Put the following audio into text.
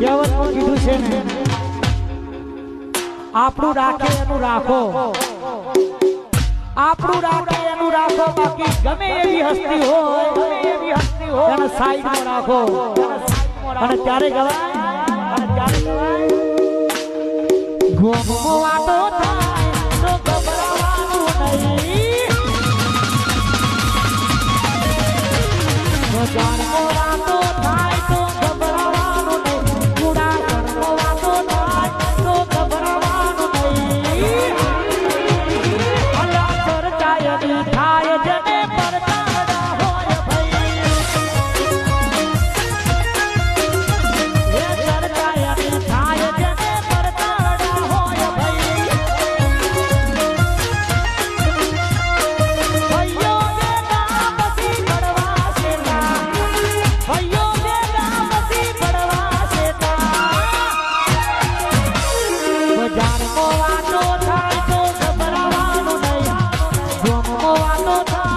કહેવતમાં કીધું છે ને, આપણું રાખે એનું રાખો, આપણું રાખે એનું રાખો, બાકી ગમે એવી હસ્તી હોય એને સાઈડમાં રાખો અને ત્યારે ગવાય ગોમો વાતો થાય તો ગભરાવાનું નહીં, જાણો વાતો થાય તો ગભરાવાનું નહીં, ગુડા જાણો વાતો થાય તો ગભરાવાનું નહીં, અલા ચર્ચાય થાય જને પરતાડા હોય ભાઈ, એ ચર્ચાય થાય જને પરતાડા હોય ભાઈ, ભાઈઓ બેટા બસી પડવા શેતા, ભાઈઓ બેટા બસી પડવા શેતા, જાણો વાતો થાય તો ગભરાવાનું નહીં, ગોમો વાતો થાય